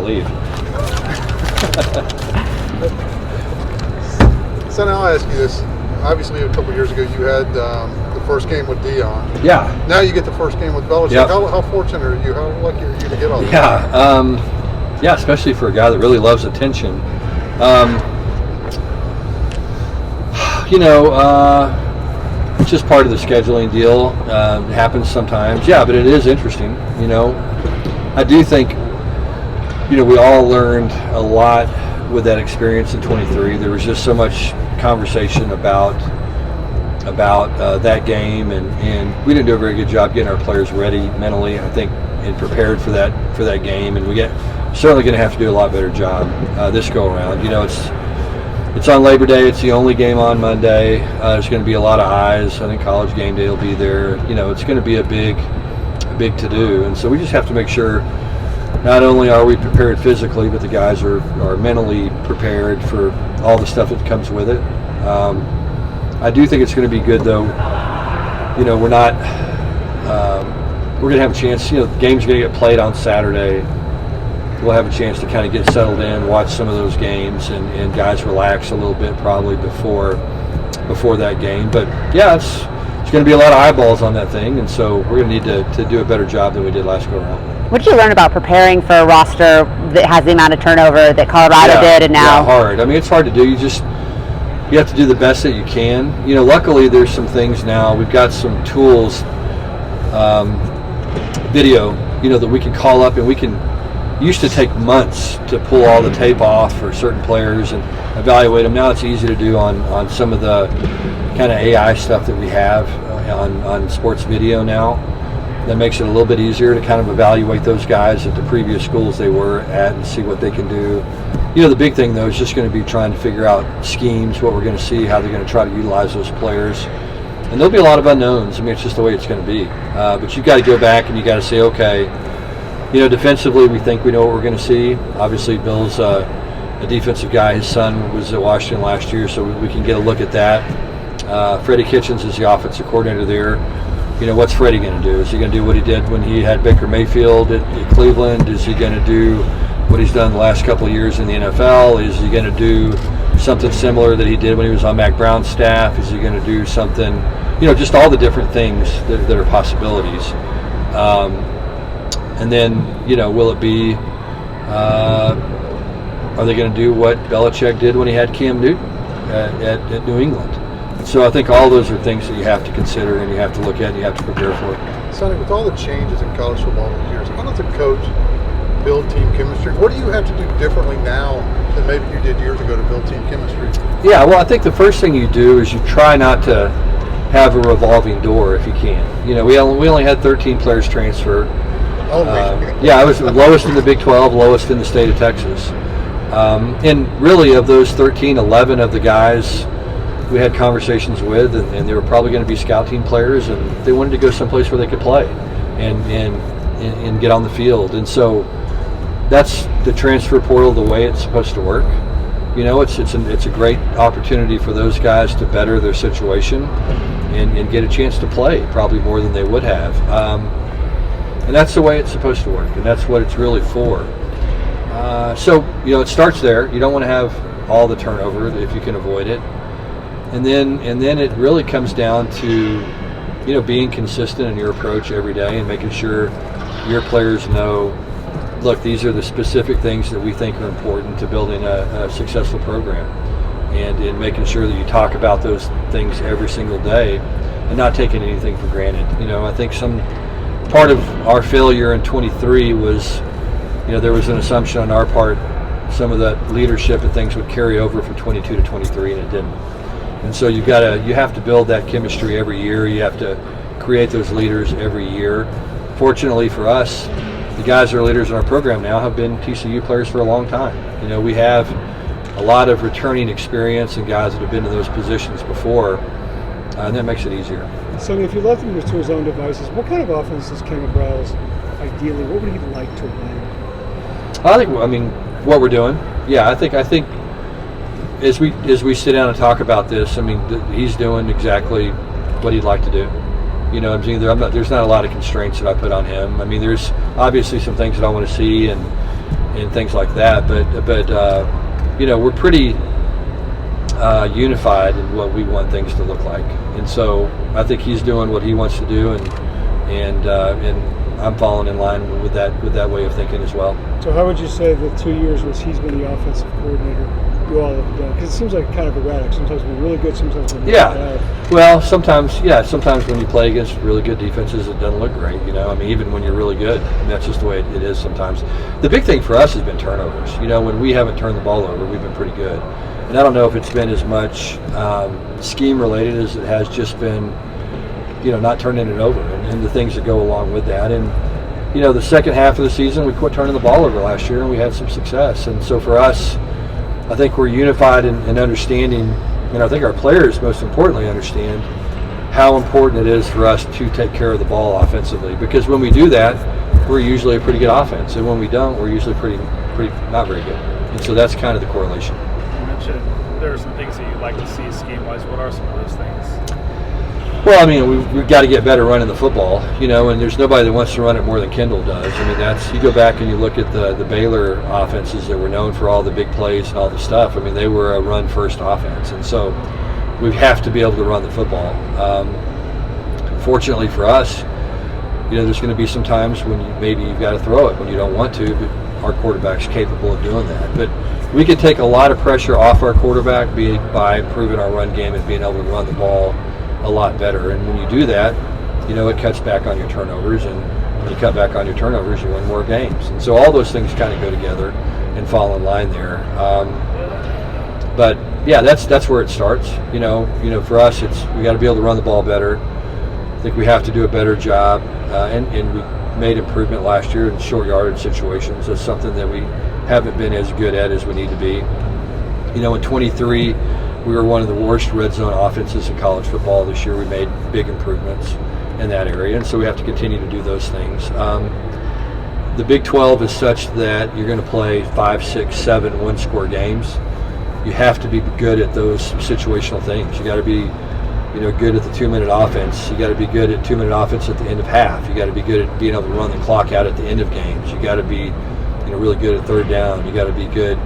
leave. So now I'll ask you this. Obviously, a couple years ago, you had the first game with Dion. Yeah. Now you get the first game with Belichick. Yep. How fortunate are you? How lucky are you to get all that? Yeah, especially for a guy that really loves attention. It's just part of the scheduling deal. It happens sometimes. Yeah, but it is interesting. I do think, we all learned a lot with that experience in 23. There was just so much conversation about that game, and we didn't do a very good job getting our players ready mentally, I think, and prepared for that game. And certainly going to have to do a lot better job this go around. It's on Labor Day. It's the only game on Monday. There's going to be a lot of eyes. I think College Game Day will be there. It's going to be a big to do, and so we just have to make sure not only are we prepared physically, but the guys are mentally prepared for all the stuff that comes with it. I do think it's going to be good, though. We're not. We're going to have a chance. The game's going to get played on Saturday. We'll have a chance to kind of get settled in, watch some of those games, and guys relax a little bit probably before that game. But yeah, it's going to be a lot of eyeballs on that thing, and so we're going to need to do a better job than we did last go around. What did you learn about preparing for a roster that has the amount of turnover that Colorado did, and now? Yeah, hard. I mean, it's hard to do. You have to do the best that you can. Luckily there's some things now. We've got some tools, video, that we can call up, and we can. Used to take months to pull all the tape off for certain players and evaluate them. Now it's easy to do on some of the kind of AI stuff that we have on sports video now. That makes it a little bit easier to kind of evaluate those guys at the previous schools they were at and see what they can do. The big thing, though, is just going to be trying to figure out schemes, what we're going to see, how they're going to try to utilize those players. And there'll be a lot of unknowns. I mean, it's just the way it's going to be. But you've got to go back and you got to say, okay, defensively, we think we know what we're going to see. Obviously, Bill's a defensive guy. His son was at Washington last year, so we can get a look at that. Freddie Kitchens is the offensive coordinator there. What's Freddie going to do? Is he going to do what he did when he had Baker Mayfield at Cleveland? Is he going to do what he's done the last couple of years in the NFL? Is he going to do something similar that he did when he was on Mac Brown's staff? Is he going to do something, just all the different things that are possibilities. And then, will it be, are they going to do what Belichick did when he had Cam Newton at New England? So I think all those are things that you have to consider and you have to look at and you have to prepare for. Sonny, with all the changes in college football over the years, how does a coach build team chemistry? What do you have to do differently now than maybe you did years ago to build team chemistry? Yeah, well, I think the first thing you do is you try not to have a revolving door if you can. We only had 13 players transfer. I was lowest in the Big 12, lowest in the state of Texas. And really, of those 13, 11 of the guys we had conversations with, and they were probably going to be scout team players, and they wanted to go someplace where they could play and get on the field. And so that's the transfer portal the way it's supposed to work. It's a great opportunity for those guys to better their situation and get a chance to play probably more than they would have. And that's the way it's supposed to work, and that's what it's really for. So it starts there. You don't want to have all the turnover if you can avoid it. And then it really comes down to, being consistent in your approach every day and making sure your players know, look, these are the specific things that we think are important to building a successful program, and making sure that you talk about those things every single day and not taking anything for granted. I think some part of our failure in 23 was, there was an assumption on our part some of that leadership and things would carry over from 22 to 23, and it didn't. And so you have to build that chemistry every year. You have to create those leaders every year. Fortunately for us, the guys that are leaders in our program now have been TCU players for a long time. We have a lot of returning experience and guys that have been in those positions before, and that makes it easier. Sonny, if you left him to his own devices, what kind of offense is Ken Browse ideally? What would he like to win? What we're doing. Yeah, I think as we sit down and talk about this, he's doing exactly what he'd like to do. There's not a lot of constraints that I put on him. There's obviously some things that I want to see, and and things like that. But we're pretty unified in what we want things to look like, and so I think he's doing what he wants to do, and I'm falling in line with that way of thinking as well. So how would you say the 2 years was he's been the offensive coordinator, you all have done? Because it seems like kind of erratic. Sometimes we're really good, sometimes we're not bad. Well, sometimes when you play against really good defenses, it doesn't look great. Even when you're really good, that's just the way it is sometimes. The big thing for us has been turnovers. When we haven't turned the ball over, we've been pretty good. And I don't know if it's been as much scheme related as it has just been, not turning it over and the things that go along with that. And, the second half of the season, we quit turning the ball over last year and we had some success. And so for us, I think we're unified in understanding, and I think our players most importantly understand how important it is for us to take care of the ball offensively. Because when we do that, we're usually a pretty good offense. And when we don't, we're usually pretty not very good. And so that's kind of the correlation. You mentioned there are some things that you'd like to see scheme-wise. What are some of those things? Well, we've got to get better running the football, and there's nobody that wants to run it more than Kendall does. You go back and you look at the Baylor offenses that were known for all the big plays and all the stuff. They were a run-first offense, and so we have to be able to run the football. Fortunately for us, there's going to be some times when maybe you've got to throw it when you don't want to, but our quarterback's capable of doing that. But we can take a lot of pressure off our quarterback by improving our run game and being able to run the ball a lot better. And when you do that, it cuts back on your turnovers, and when you cut back on your turnovers, you win more games. And so all those things kind of go together and fall in line there. But yeah, that's where it starts. For us, we got to be able to run the ball better. I think we have to do a better job, and we made improvement last year in short yardage situations. That's something that we haven't been as good at as we need to be. In 23, we were one of the worst red zone offenses in college football. This year we made big improvements in that area, and so we have to continue to do those things. The Big 12 is such that you're going to play 5, 6, 7 one-score games. You have to be good at those situational things. You got to be good at the 2-minute offense. You got to be good at 2-minute offense at the end of half. You got to be good at being able to run the clock out at the end of games. You got to be really good at third down. You got to be good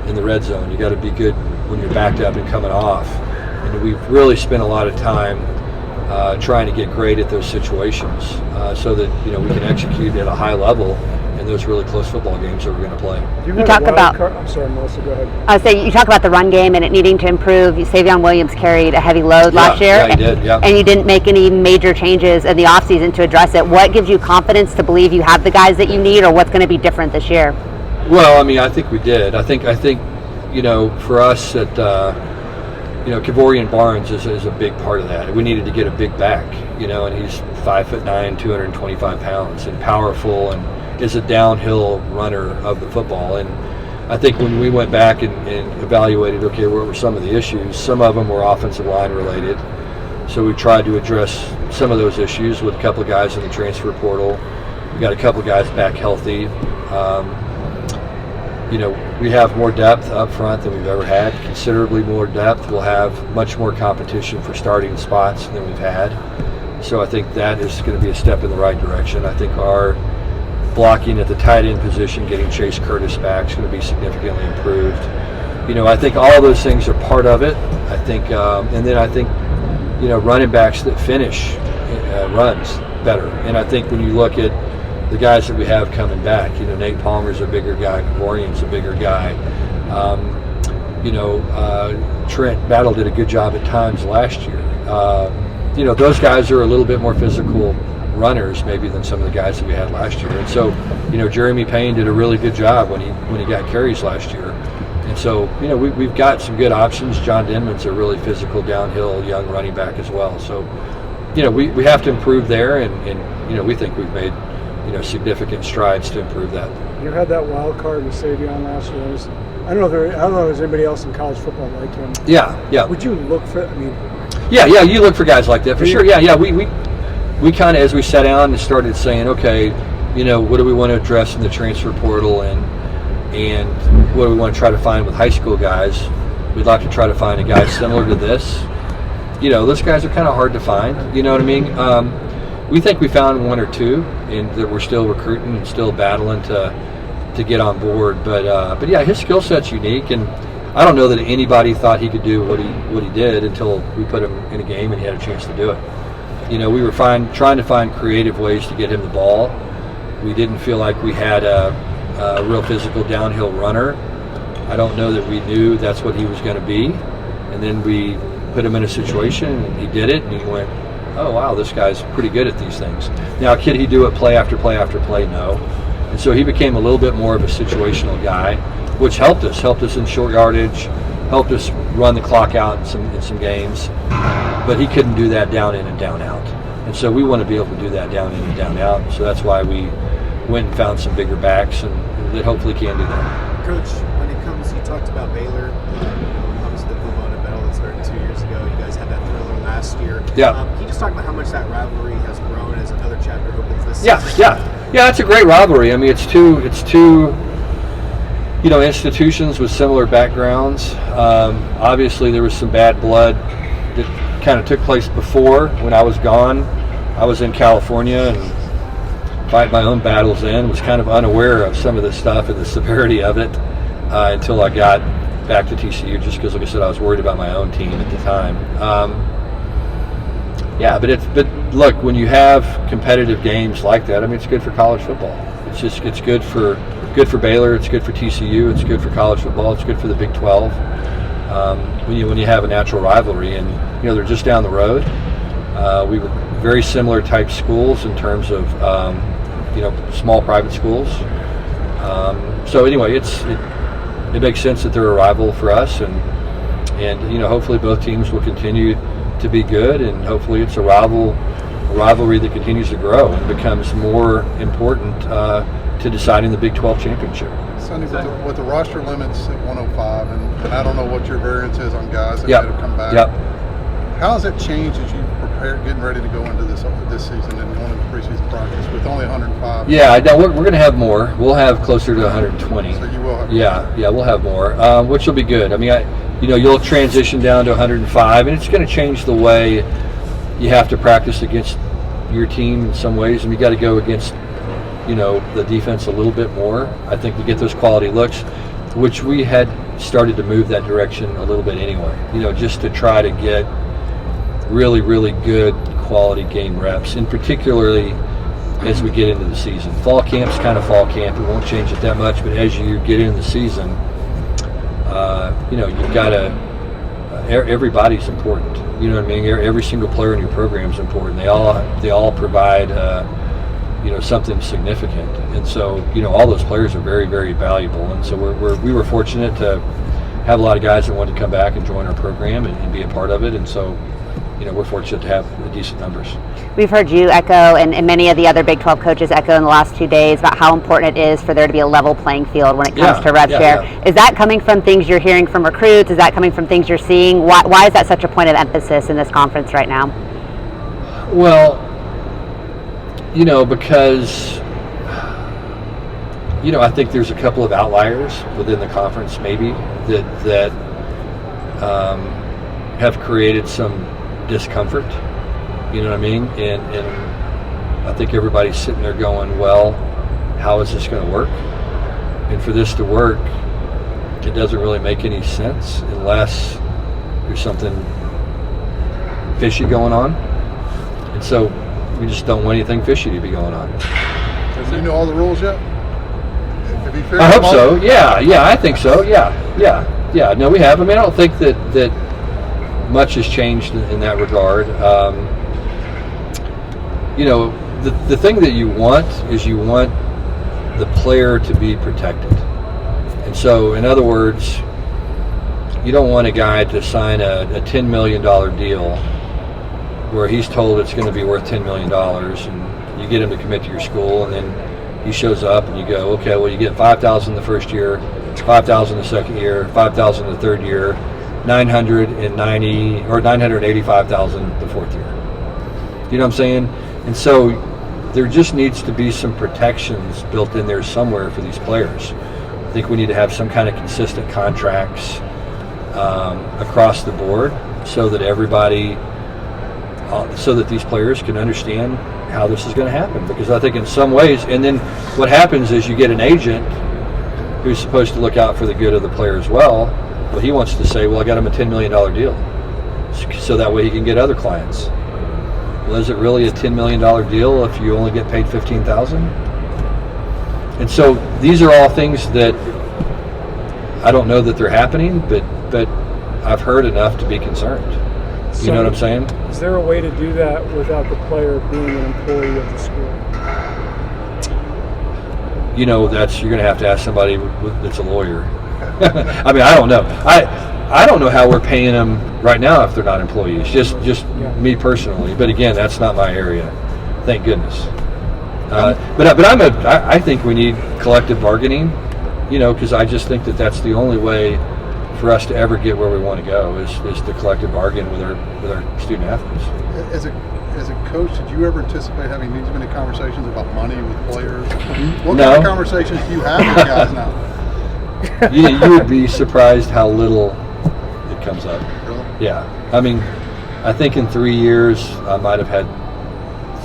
in the red zone. You got to be good when you're backed up and coming off. And we've really spent a lot of time trying to get great at those situations so that we can execute at a high level in those really close football games that we're going to play. You talk about. I'm sorry, Melissa. Go ahead. I was saying, you talk about the run game and it needing to improve. Savion Williams carried a heavy load last year. Yeah, he did. Yeah. And you didn't make any major changes in the offseason to address it. What gives you confidence to believe you have the guys that you need, or what's going to be different this year? Well, I think we did. I think for us that Kevorian Barnes is a big part of that. We needed to get a big back, and he's 5'9", 225 pounds, and powerful, and is a downhill runner of the football. And I think when we went back and evaluated, okay, what were some of the issues? Some of them were offensive line related. So we tried to address some of those issues with a couple of guys in the transfer portal. We got a couple of guys back healthy. We have more depth up front than we've ever had, considerably more depth. We'll have much more competition for starting spots than we've had. So I think that is going to be a step in the right direction. I think our blocking at the tight end position, getting Chase Curtis back, is going to be significantly improved. I think all of those things are part of it. I think, and then I think, running backs that finish runs better. And I think when you look at the guys that we have coming back, Nate Palmer's a bigger guy, Kevorian's a bigger guy. Trent Battle did a good job at times last year. Those guys are a little bit more physical runners maybe than some of the guys that we had last year. And so, Jeremy Payne did a really good job when he got carries last year. And so, we've got some good options. John Denman's a really physical downhill young running back as well. So, we have to improve there, and we think we've made significant strides to improve that. You had that wild card with Savion last year. I don't know if there's anybody else in college football like him. Yeah. Would you look for? Yeah. You look for guys like that for sure. Yeah. We kind of, as we sat down and started saying, okay, what do we want to address in the transfer portal, and what do we want to try to find with high school guys? We'd like to try to find a guy similar to this. Those guys are kind of hard to find. You know what I mean? We think we found one or two, and that we're still recruiting and still battling to to get on board. But yeah, his skill set's unique, and I don't know that anybody thought he could do what he did until we put him in a game and he had a chance to do it. You know, we were trying to find creative ways to get him the ball. We didn't feel like we had a real physical downhill runner. I don't know that we knew that's what he was going to be. And then we put him in a situation, and he did it, and he went, oh, wow, this guy's pretty good at these things. Now, could he do it play after play after play? No. And so he became a little bit more of a situational guy, which helped us in short yardage, helped us run the clock out in some games. But he couldn't do that down in and down out. And so we want to be able to do that down in and down out. So that's why we went and found some bigger backs and that hopefully can do that. Coach, when it comes, you talked about Baylor, obviously the Blue Bonnet battle that started 2 years ago. You guys had that thriller last year. Yeah. Can you just talk about how much that rivalry has grown as another chapter opens this Yeah, season? yeah, it's a great rivalry. I mean, it's two, you know, institutions with similar backgrounds. Obviously, there was some bad blood that kind of took place before when I was gone. I was in California and fighting my own battles then. Was kind of unaware of some of the stuff and the severity of it until I got back to TCU. Just because, like I said, I was worried about my own team at the time. Yeah, but look, when you have competitive games like that, I mean, it's good for college football. It's good for Baylor. It's good for TCU. It's good for college football. It's good for the Big 12. When you have a natural rivalry, and you know they're just down the road. We were very similar type schools in terms of you know, small private schools. So anyway, it makes sense that they're a rival for us, and you know, hopefully both teams will continue to be good, and hopefully it's a rivalry that continues to grow and becomes more important to deciding the Big 12 championship. Sonny, with the roster limits at 105, and I don't know what your variance is on guys that have come back. Yep. How has it changed as you prepare, getting ready to go into this season and going into preseason practice with only 105? Yeah, we're going to have more. We'll have closer to 120. So you will have. Yeah, we'll have more, which will be good. I mean, you know, you'll transition down to 105, and it's going to change the way you have to practice against your team in some ways, and you got to go against, you know, the defense a little bit more, I think, to get those quality looks, which we had started to move that direction a little bit anyway, you know, just to try to get really, really good quality game reps, and particularly as we get into the season. Fall camp's kind of fall camp. It won't change it that much, but as you get into the season, you know, you've got to, everybody's important. You know what I mean? Every single player in your program is important. They all provide, you know, something significant. And so, you know, all those players are very, very valuable. And so we were fortunate to have a lot of guys that wanted to come back and join our program and be a part of it. And so, you know, we're fortunate to have decent numbers. We've heard you echo, and many of the other Big 12 coaches echo in the last 2 days about how important it is for there to be a level playing field when it comes to rev share. Yeah. Is that coming from things you're hearing from recruits? Is that coming from things you're seeing? Why is that such a point of emphasis in this conference right now? Well, you know, because, you know, I think there's a couple of outliers within the conference maybe that have created some discomfort, you know what I mean? And I think everybody's sitting there going, well, how is this going to work? And for this to work, it doesn't really make any sense unless there's something fishy going on. And so we just don't want anything fishy to be going on. Do you know all the rules yet? Have you figured I hope them out? so. Yeah, I think so. Yeah. No, we have. I mean, I don't think that much has changed in that regard. You know, the thing that you want is you want the player to be protected. And so, in other words, you don't want a guy to sign a $10 million deal where he's told it's going to be worth $10 million, and you get him to commit to your school, and then he shows up and you go, okay, well, you get $5,000 the first year, $5,000 the second year, $5,000 the third year, $990 or $985,000 the fourth year. You know what I'm saying? And so there just needs to be some protections built in there somewhere for these players. I think we need to have some kind of consistent contracts across the board so that everybody, so that these players can understand how this is going to happen. Because I think in some ways, and then what happens is you get an agent who's supposed to look out for the good of the player as well, well, he wants to say, well, I got him a $10 million deal, so that way he can get other clients. Well, is it really a $10 million deal if you only get paid $15,000? And so these are all things that I don't know that they're happening, but I've heard enough to be concerned. You know what I'm saying? Is there a way to do that without the player being an employee of the school? You know, you're going to have to ask somebody that's a lawyer. I mean, I don't know. I don't know how we're paying them right now if they're not employees. Just me personally. But again, that's not my area. Thank goodness. But I think we need collective bargaining. You know, because I just think that that's the only way for us to ever get where we want to go is the collective bargain with our student athletes. As a coach, did you ever anticipate having these many conversations about money with players? What No. kind of conversations do you have with guys now? You would be surprised how little it comes up. Really? Yeah. I mean, I think in 3 years I might have had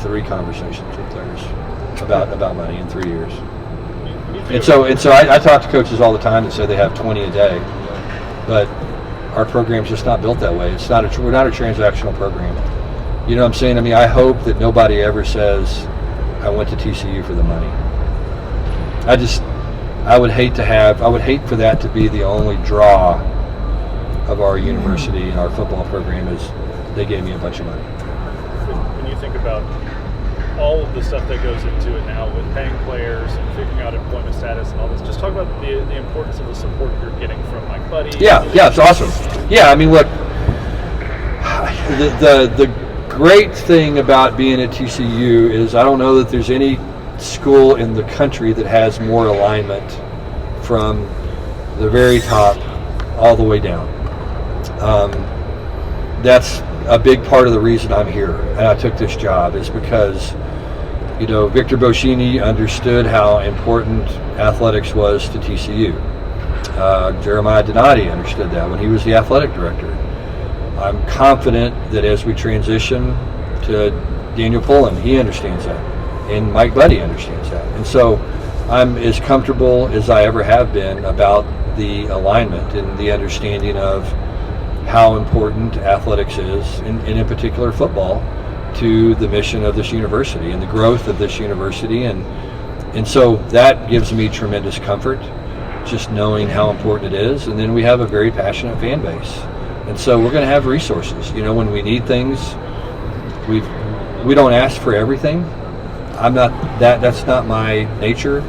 3 conversations with players about money in 3 years. And so I talk to coaches all the time that say they have 20 a day, but our program's just not built that way. We're not a transactional program. You know what I'm saying? I mean, I hope that nobody ever says, I went to TCU for the money. I would hate for that to be the only draw of our university and our football program is they gave me a bunch of money. When you think about all of the stuff that goes into it now with paying players and figuring out employment status and all this, just talk about the importance of the support you're getting from Mike Buddy. Yeah, it's awesome. Yeah, I mean, look, the great thing about being at TCU is I don't know that there's any school in the country that has more alignment from the very top all the way down. That's a big part of the reason I'm here and I took this job is because, you know, Victor Boschini understood how important athletics was to TCU. Jeremiah Donati understood that when he was the athletic director. I'm confident that as we transition to Daniel Pullen, he understands that, and Mike Buddy understands that. And so I'm as comfortable as I ever have been about the alignment and the understanding of how important athletics is, and in particular football, to the mission of this university and the growth of this university. And so that gives me tremendous comfort, just knowing how important it is. And then we have a very passionate fan base. And so we're going to have resources. You know, when we need things, we don't ask for everything. That's not my nature.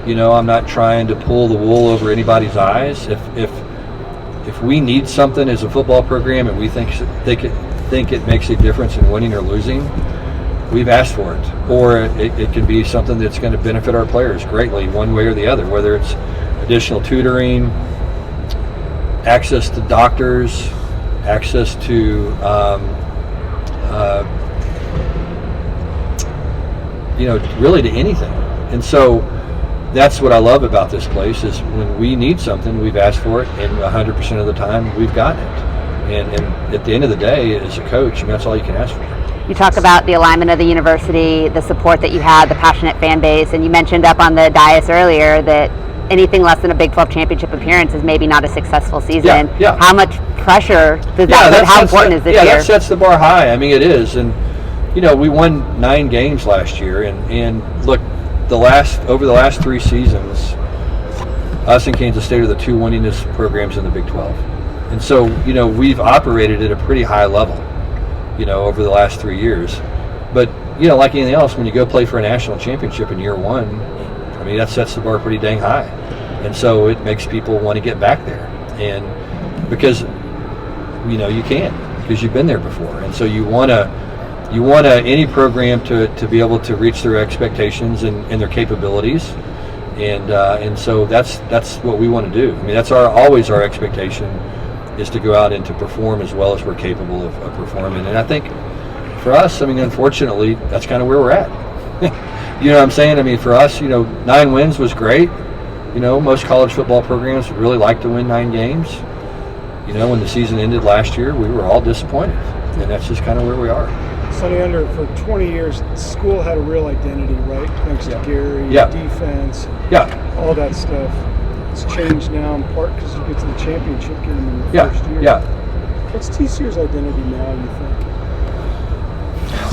You know, I'm not trying to pull the wool over anybody's eyes. If we need something as a football program and we think it makes a difference in winning or losing, we've asked for it. Or it can be something that's going to benefit our players greatly one way or the other, whether it's additional tutoring, access to doctors, access to really to anything. And so that's what I love about this place is when we need something, we've asked for it, and 100% of the time we've gotten it. And at the end of the day, as a coach, I mean, that's all you can ask for. You talk about the alignment of the university, the support that you had, the passionate fan base, and you mentioned up on the dais earlier that anything less than a Big 12 championship appearance is maybe not a successful season. Yeah. How much pressure does that put? How important is this year? Yeah, that sets the bar high. I mean, it is. And, you know, we won 9 games last year. And look, over the last 3 seasons, us and Kansas State are the 2 winningest programs in the Big 12. And so, you know, we've operated at a pretty high level, you know, over the last 3 years. But, you know, like anything else, when you go play for a national championship in year 1, I mean, that sets the bar pretty dang high. And so it makes people want to get back there. And because, you know, you can, because you've been there before. And so you want any program to be able to reach their expectations and their capabilities. And so that's what we want to do. I mean, that's always our expectation is to go out and to perform as well as we're capable of performing. And I think for us, I mean, unfortunately, that's kind of where we're at. You know what I'm saying? I mean, for us, you know, 9 wins was great. You know, most college football programs really like to win 9 games. You know, when the season ended last year, we were all disappointed. And that's just kind of where we are. Sonny, for 20 years, the school had a real identity, right? Thanks to Gary, defense, all that stuff. it's changed now in part because you get to the championship game in the first year. Yeah. What's TCU's identity now, you think?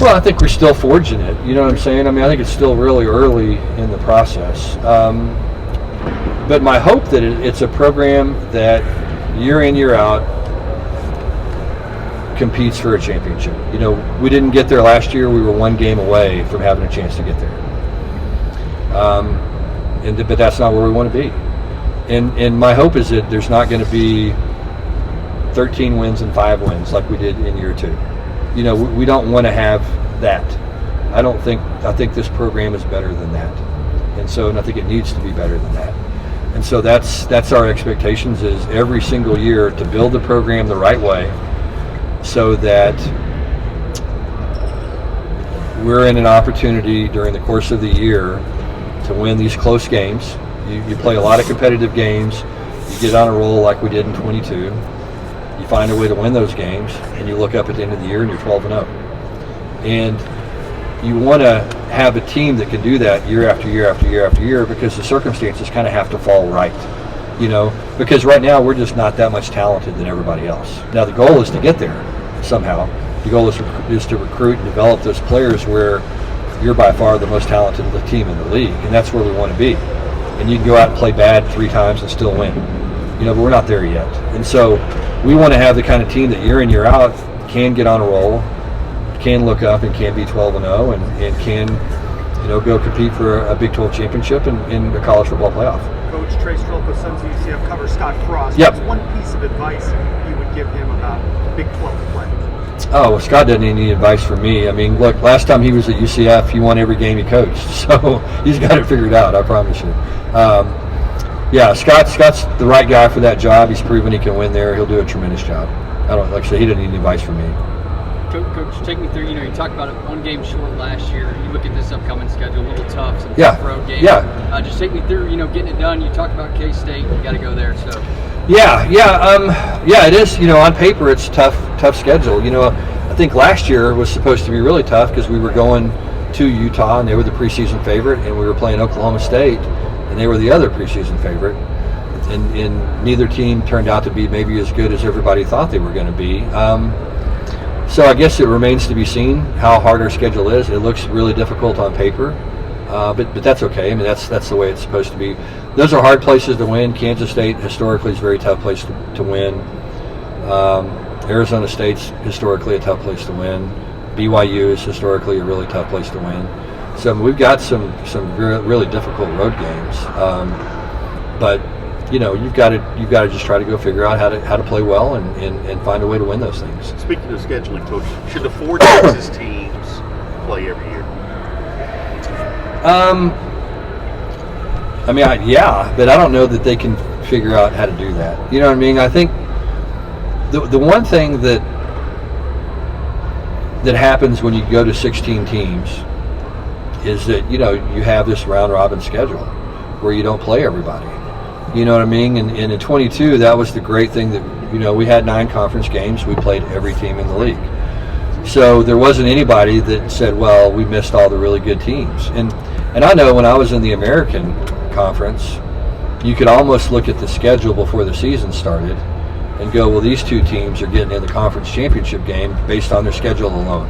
Well, I think we're still forging it. You know what I'm saying? I mean, I think it's still really early in the process. But my hope that it's a program that year in, year out competes for a championship. You know, we didn't get there last year. We were one game away from having a chance to get there. But that's not where we want to be. And my hope is that there's not going to be 13 wins and 5 wins like we did in year 2. You know, we don't want to have that. I think this program is better than that. And I think it needs to be better than that. And so that's our expectations, is every single year to build the program the right way so that we're in an opportunity during the course of the year to win these close games. You play a lot of competitive games. You get on a roll like we did in 22. You find a way to win those games, and you look up at the end of the year and you're 12-0. And you want to have a team that can do that year after year after year after year, because the circumstances kind of have to fall right. You know, because right now we're just not that much talented than everybody else. Now the goal is to get there somehow. The goal is to recruit and develop those players where you're by far the most talented team in the league, and that's where we want to be. And you can go out and play bad 3 times and still win. You know, but we're not there yet. And so we want to have the kind of team that year in, year out can get on a roll, can look up and can be 12-0 and can, you know, go compete for a Big 12 championship and in the college football playoff. Coach Trey Strolka, Sons of UCF, covers Scott Frost. Yep. What's one piece of advice you would give him about Big 12 play? Oh, well, Scott doesn't need any advice from me. I mean, look, last time he was at UCF, he won every game he coached. So he's got it figured out, I promise you. Yeah, Scott's the right guy for that job. He's proven he can win there. He'll do a tremendous job. Like I said, he doesn't need any advice from me. Coach, take me through, you talked about it, 1 game short last year. You look at this upcoming schedule, a little tough, some tough road games. Yeah. Just take me through, getting it done. You talked about K-State. You got to go there, so. Yeah, it is. On paper, it's tough schedule. I think last year was supposed to be really tough because we were going to Utah and they were the preseason favorite, and we were playing Oklahoma State and they were the other preseason favorite. And neither team turned out to be maybe as good as everybody thought they were going to be. So I guess it remains to be seen how hard our schedule is. It looks really difficult on paper, but that's okay. I mean, that's the way it's supposed to be. Those are hard places to win. Kansas State historically is a very tough place to win. Arizona State's historically a tough place to win. BYU is historically a really tough place to win. So we've got some really difficult road games, but you've got to just try to go figure out how to play well and find a way to win those things. Speaking of scheduling, Coach, should the 4 Texas teams play every year? But I don't know that they can figure out how to do that. You know what I mean? I think the one thing that happens when you go to 16 teams is that you have this round robin schedule where you don't play everybody. You know what I mean? And in 22, that was the great thing that, we had 9 conference games. We played every team in the league. So there wasn't anybody that said, well, we missed all the really good teams. And I know when I was in the American Conference, you could almost look at the schedule before the season started and go, well, these 2 teams are getting in the conference championship game based on their schedule alone.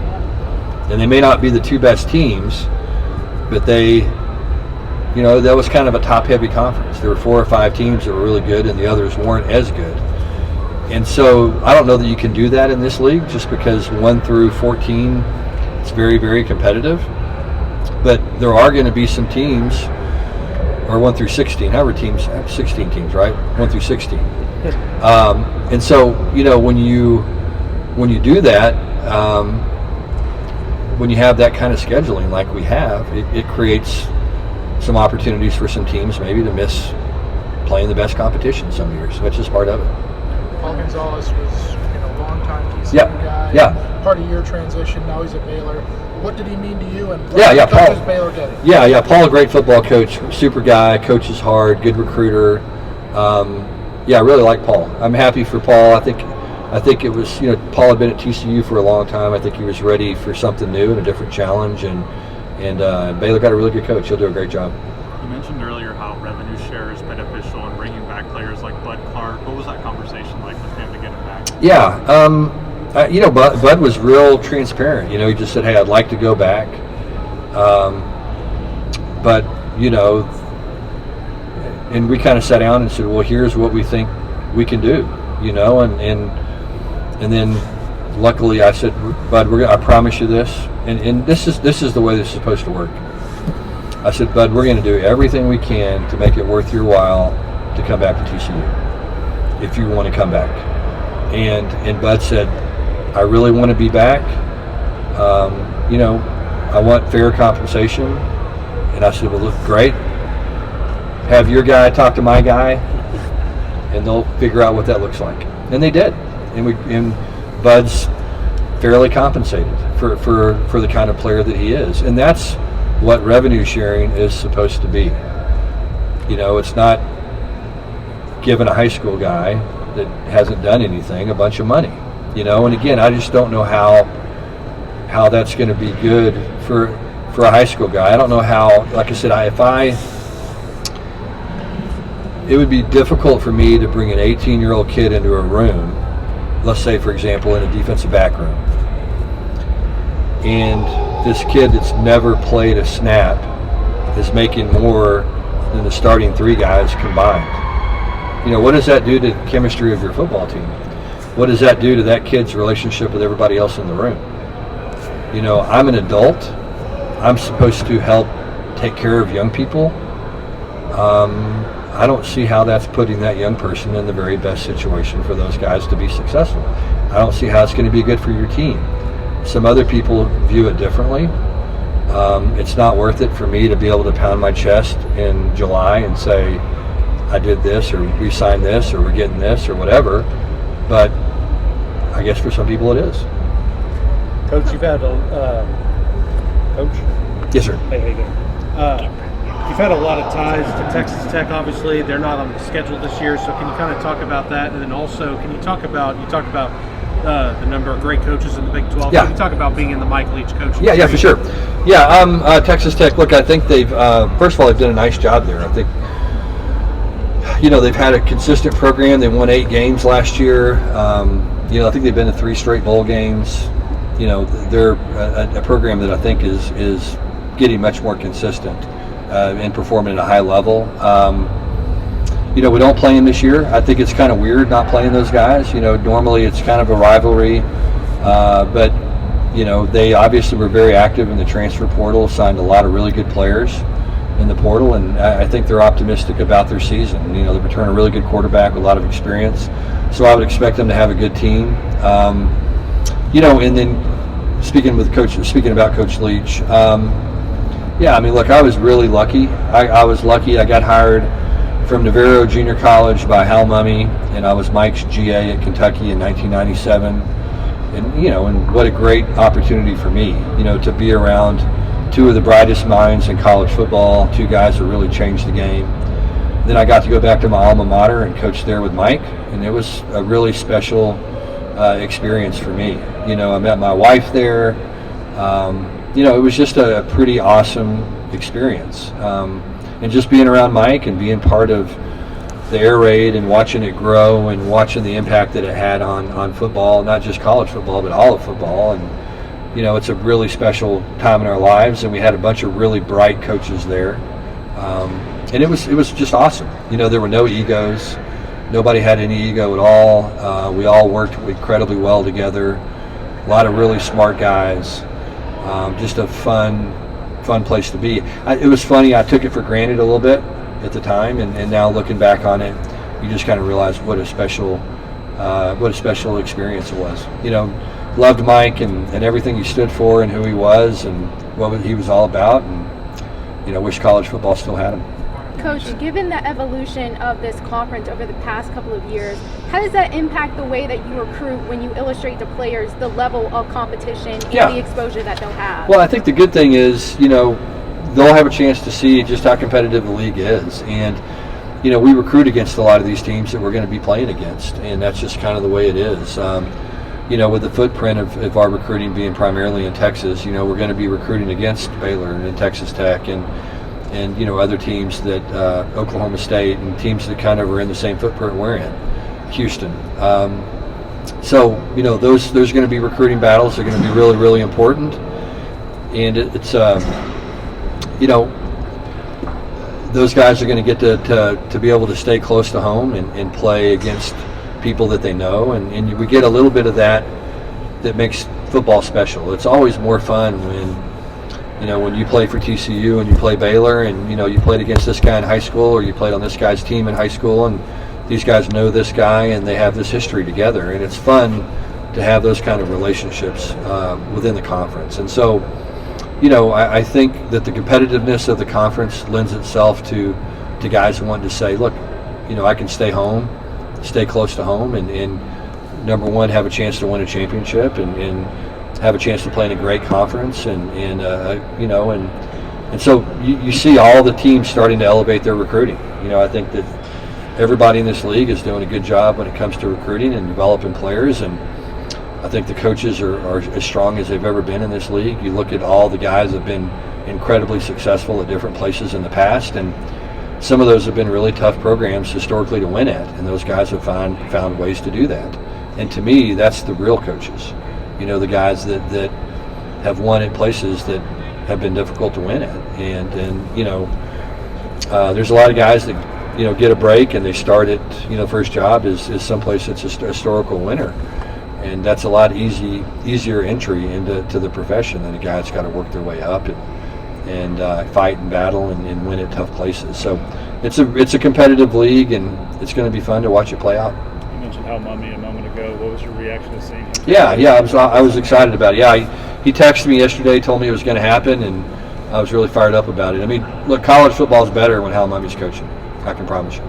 And they may not be the 2 best teams, but that was kind of a top-heavy conference. There were 4 or 5 teams that were really good, and the others weren't as good. And so I don't know that you can do that in this league, just because 1 through 14, it's very, very competitive. But there are going to be some teams, or 1 through 16, however teams, 16 teams, right? 1 through 16. And so, when you do that, when you have that kind of scheduling like we have, it creates some opportunities for some teams maybe to miss playing the best competition some years, which is part of it. Paul Gonzalez was a long-time TCU guy. Yeah. Part of your transition. Now he's at Baylor. What did he mean to you? And Paul, is Baylor getting? Yeah. Paul, a great football coach, super guy, coaches hard, good recruiter. I really like Paul. I'm happy for Paul. I think it was, Paul had been at TCU for a long time. I think he was ready for something new and a different challenge, and Baylor got a really good coach. He'll do a great job. You mentioned earlier how revenue share is beneficial in bringing Clark. What was that conversation like with him to get him back? Yeah, Bud was real transparent. He just said, "Hey, I'd like to go back, but and we kind of sat down and said, well, here's what we think we can do, and then luckily I said, Bud, I promise you this, and this is the way this is supposed to work. I said, Bud, we're going to do everything we can to make it worth your while to come back to TCU, if you want to come back. And Bud said, I really want to be back. I want fair compensation. And I said, well, look, great. Have your guy talk to my guy, and they'll figure out what that looks like. And they did. And Bud's fairly compensated for the kind of player that he is. And that's what revenue sharing is supposed to be. It's not giving a high school guy that hasn't done anything a bunch of money. And again, I just don't know how that's going to be good for a high school guy. I don't know how, like I said, it would be difficult for me to bring an 18-year-old kid into a room, let's say, for example, in a defensive back room, and this kid that's never played a snap is making more than the starting 3 guys combined. What does that do to the chemistry of your football team? What does that do to that kid's relationship with everybody else in the room? I'm an adult. I'm supposed to help take care of young people. I don't see how that's putting that young person in the very best situation for those guys to be successful. I don't see how it's going to be good for your team. Some other people view it differently. It's not worth it for me to be able to pound my chest in July and say, I did this, or we signed this, or we're getting this, or whatever. But I guess for some people it is. Coach, you've had Coach? Yes, sir. Hey, how you doing? You've had a lot of ties to Texas Tech, obviously. They're not on the schedule this year, so can you kind of talk about that? And then also, can you talk about the number of great coaches in the Big 12? Yeah. Can you talk about being in the Mike Leach coaching? Yeah, for sure. Yeah, Texas Tech, look, I think they've, first of all, they've done a nice job there. I think, they've had a consistent program. They won 8 games last year. I think they've been to 3 straight bowl games. They're a program that I think is getting much more consistent and performing at a high level. We don't play them this year. I think it's kind of weird not playing those guys. Normally it's kind of a rivalry, but they obviously were very active in the transfer portal, signed a lot of really good players in the portal, and I think they're optimistic about their season. They return a really good quarterback with a lot of experience, so I would expect them to have a good team. And then speaking about Coach Leach, look, I was really lucky. I was lucky. I got hired from Navarro Junior College by Hal Mumme, and I was Mike's GA at Kentucky in 1997. And what a great opportunity for me, to be around 2 of the brightest minds in college football, 2 guys that really changed the game. Then I got to go back to my alma mater and coach there with Mike, and it was a really special experience for me. I met my wife there. It was just a pretty awesome experience. And just being around Mike and being part of the air raid and watching it grow and watching the impact that it had on football, not just college football, but all of football. And, it's a really special time in our lives, and we had a bunch of really bright coaches there. And it was just awesome. There were no egos. Nobody had any ego at all. We all worked incredibly well together. A lot of really smart guys. Just a fun place to be. It was funny. I took it for granted a little bit at the time, and now looking back on it, you just kind of realize what a special experience it was. Loved Mike and everything he stood for and who he was and what he was all about, and wish college football still had him. Coach, given the evolution of this conference over the past couple of years, how does that impact the way that you recruit when you illustrate to players the level of competition and the exposure that they'll have? Well, I think the good thing is, they'll have a chance to see just how competitive the league is. And, we recruit against a lot of these teams that we're going to be playing against, and that's just kind of the way it is. With the footprint of our recruiting being primarily in Texas, we're going to be recruiting against Baylor and Texas Tech. And, and other teams that Oklahoma State and teams that kind of are in the same footprint we're in, Houston. So those are going to be recruiting battles. They're going to be really, really important, and it's those guys are going to get to be able to stay close to home and play against people that they know, and we get a little bit of that makes football special. It's always more fun when you play for TCU and you play Baylor, and you played against this guy in high school, or you played on this guy's team in high school, and these guys know this guy and they have this history together, and it's fun to have those kind of relationships within the conference. And so I think that the competitiveness of the conference lends itself to guys who want to say, look, I can stay home, stay close to home, and number one, have a chance to win a championship, and have a chance to play in a great conference, and so you see all the teams starting to elevate their recruiting. I think that everybody in this league is doing a good job when it comes to recruiting and developing players, and I think the coaches are as strong as they've ever been in this league. You look at all the guys that have been incredibly successful at different places in the past, and some of those have been really tough programs historically to win at, and those guys have found ways to do that. And to me, that's the real coaches. The guys that have won at places that have been difficult to win at. And there's a lot of guys that get a break and they start at first job is someplace that's a historical winner, and that's a lot easier entry into the profession than a guy that's got to work their way up and fight and battle and win at tough places. So it's a competitive league, and it's going to be fun to watch it play out. You mentioned Hal Mumme a moment ago. What was your reaction to seeing him? Yeah, I was excited about it. Yeah, he texted me yesterday, told me it was going to happen, and I was really fired up about it. I mean, look, college football is better when Hal Mumme's coaching. I can promise you.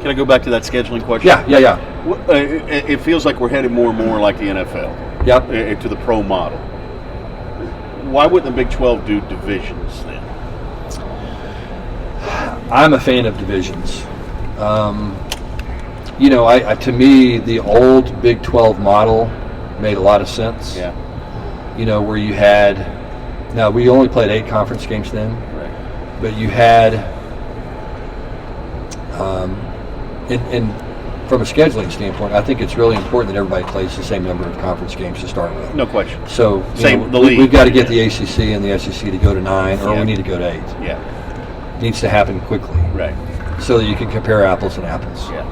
Can I go back to that scheduling question? Yeah. It feels like we're headed more and more like the NFL. Yep. To the pro model. Why wouldn't the Big 12 do divisions then? I'm a fan of divisions. To me, the old Big 12 model made a lot of sense. Yeah. Where you had, now we only played 8 conference games then, right. But you had, and from a scheduling standpoint, I think it's really important that everybody plays the same number of conference games to start with. No question. So the league. We've got to get the ACC and the SEC to go to 9, or we need to go to 8. Yeah. It needs to happen quickly. Right. So that you can compare apples and apples. Yeah.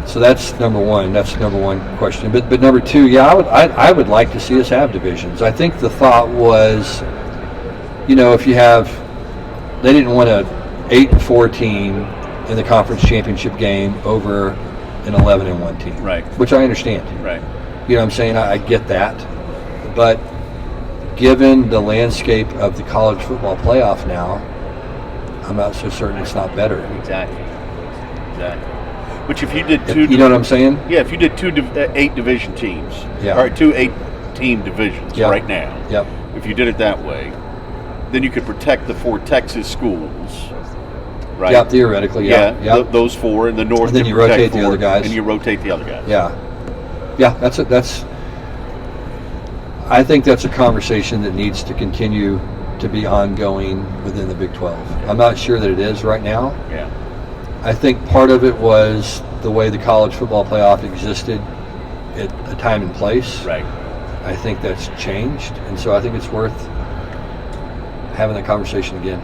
So that's number one. That's number one question. But number two, I would like to see us have divisions. I think the thought was, if you have, they didn't want a 8-4 team in the conference championship game over an 11-1 team. Right. Which I understand. Right. You know what I'm saying? I get that. But given the landscape of the college football playoff now, I'm not so certain it's not better. Exactly. Which if you did two, you know what I'm saying? Yeah, if you did 8 division teams, or 2 8-team divisions right now. Yep. If you did it that way, then you could protect the 4 Texas schools, right? Yeah, theoretically, yeah. Those 4 in the north. And then you rotate the other guys. And you rotate the other guys. Yeah. That's. I think that's a conversation that needs to continue to be ongoing within the Big 12. I'm not sure that it is right now. Yeah. I think part of it was the way the college football playoff existed at a time and place. Right. I think that's changed, and so I think it's worth having that conversation again.